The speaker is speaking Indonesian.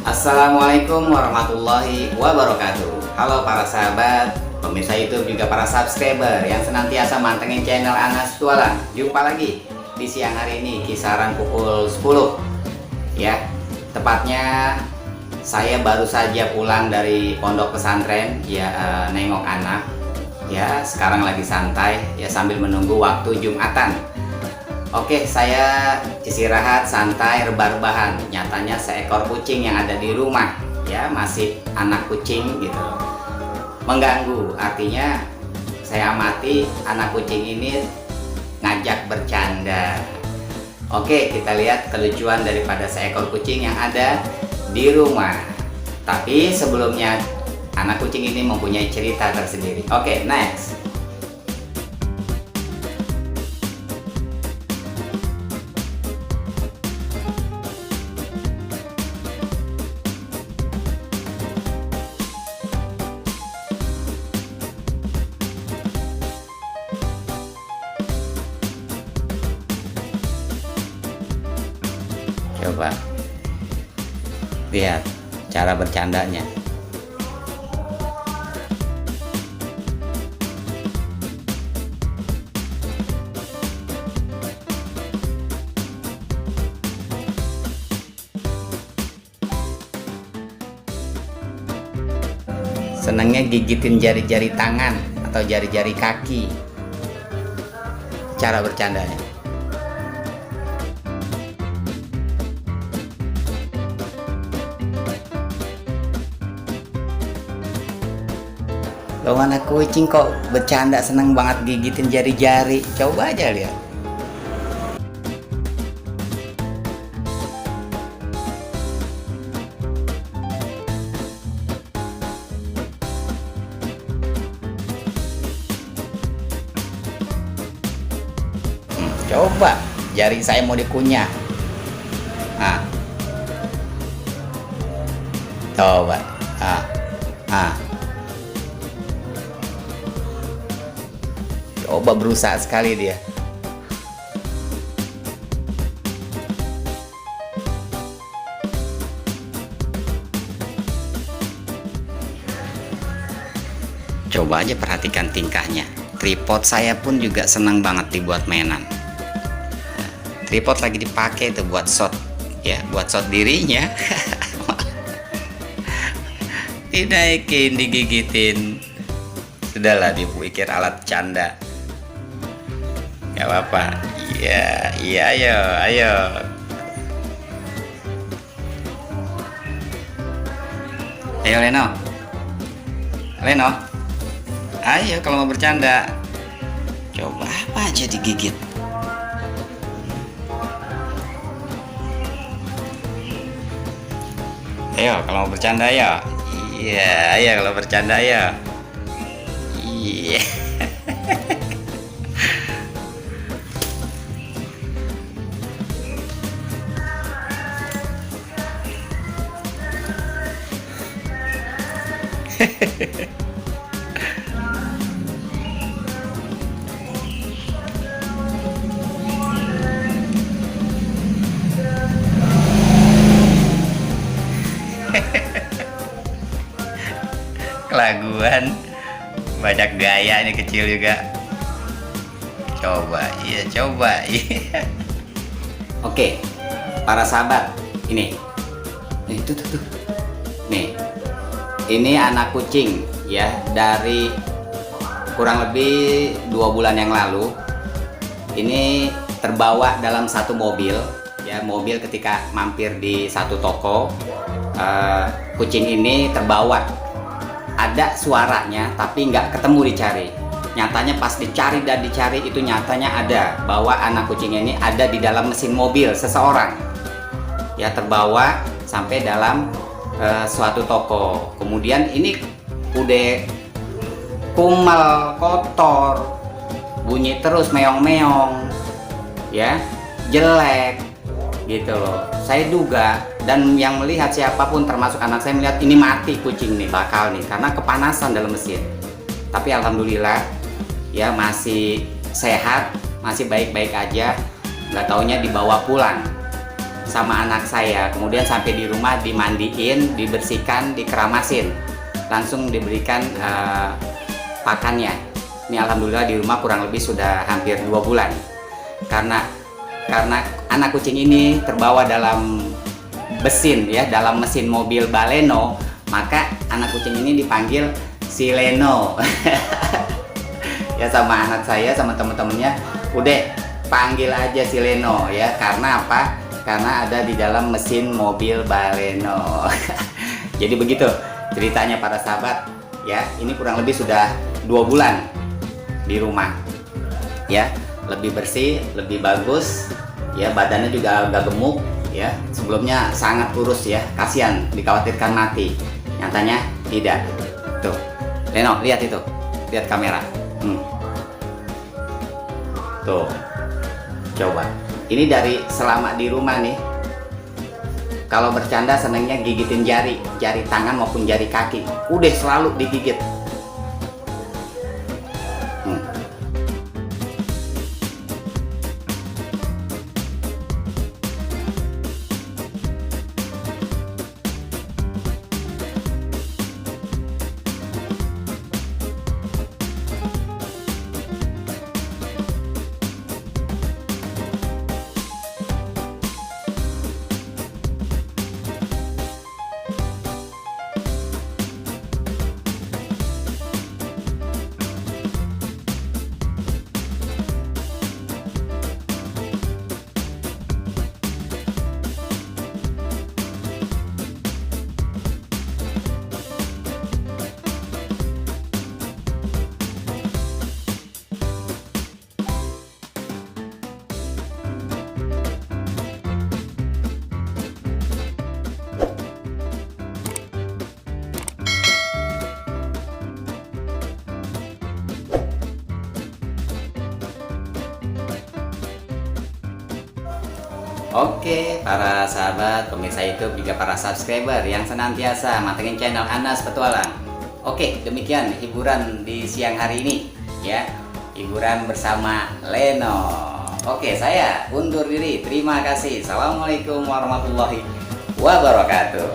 Assalamualaikum warahmatullahi wabarakatuh. Halo para sahabat, pemirsa YouTube juga para subscriber yang senantiasa mantengin channel Anas Petualang. Jumpa lagi di siang hari ini kisaran pukul 10 ya. Tepatnya saya baru saja pulang dari pondok pesantren ya, nengok anak ya. Sekarang lagi santai ya sambil menunggu waktu Jumatan. Oke, saya istirahat, santai, rebah-rebahan. Nyatanya seekor kucing yang ada di rumah ya, masih anak kucing gitu, mengganggu. Artinya saya amati anak kucing ini ngajak bercanda. Oke, kita lihat kelucuan daripada seekor kucing yang ada di rumah. Tapi sebelumnya anak kucing ini mempunyai cerita tersendiri. Oke, next. Coba lihat cara bercandanya. Senangnya gigitin jari-jari tangan atau jari-jari kaki. Cara bercandanya. Lo anak kucing kok bercanda seneng banget gigitin jari-jari. Coba aja lihat. Coba jari saya mau dikunyah. Nah. Coba. Coba berusaha sekali dia. Coba aja perhatikan tingkahnya. Tripod saya pun juga senang banget dibuat mainan. Tripod lagi dipakai itu buat shot ya, buat shot dirinya. Dinaikin, digigitin. Sudahlah, dipikir alat canda. Gak apa-apa. Iya, ayo. Ayo Leno. Ayo kalau mau bercanda. Coba apa aja digigit. Ayo kalau mau bercanda ya. Iya, ayo kalau bercanda ya. Iya. Kelaguan, banyak gaya ini kecil juga. Coba. Oke, para sahabat, ini tuh. Nih, ini anak kucing ya, dari kurang lebih 2 bulan yang lalu. Ini terbawa dalam satu mobil ya, mobil ketika mampir di satu toko. Kucing ini terbawa. Ada suaranya tapi nggak ketemu dicari. Nyatanya pas dicari itu nyatanya ada bahwa anak kucing ini ada di dalam mesin mobil seseorang ya, terbawa sampai dalam suatu toko. Kemudian ini udah kumal, kotor, bunyi terus, meong-meong ya, jelek gitu loh. Saya duga, dan yang melihat siapapun termasuk anak saya melihat ini mati kucing nih, bakal nih, karena kepanasan dalam mesin. Tapi alhamdulillah ya masih sehat, masih baik-baik aja. Nggak taunya dibawa pulang sama anak saya. Kemudian sampai di rumah dimandiin, dibersihkan, dikeramasin, langsung diberikan pakannya. Ini alhamdulillah di rumah kurang lebih sudah hampir 2 bulan. Karena anak kucing ini terbawa dalam mesin ya, dalam mesin mobil Baleno, maka anak kucing ini dipanggil si Leno. Ya, sama anak saya sama temen-temennya, udah panggil aja si Leno ya. Karena apa? Karena ada di dalam mesin mobil Baleno. Jadi begitu ceritanya para sahabat ya. Ini kurang lebih sudah 2 bulan di rumah ya, lebih bersih, lebih bagus ya, badannya juga agak gemuk ya. Sebelumnya sangat kurus ya, kasihan, dikhawatirkan mati. Nyatanya tidak. Tuh, Leno, lihat itu, lihat kamera. Tuh, coba. Ini dari selama di rumah nih, kalau bercanda senangnya gigitin jari tangan maupun jari kaki. Udah selalu digigit. Oke, para sahabat pemirsa YouTube, juga para subscriber yang senantiasa mantengin channel Anas Petualang. Oke, demikian hiburan di siang hari ini ya. Hiburan bersama Leno. Oke, saya undur diri. Terima kasih. Assalamualaikum warahmatullahi wabarakatuh.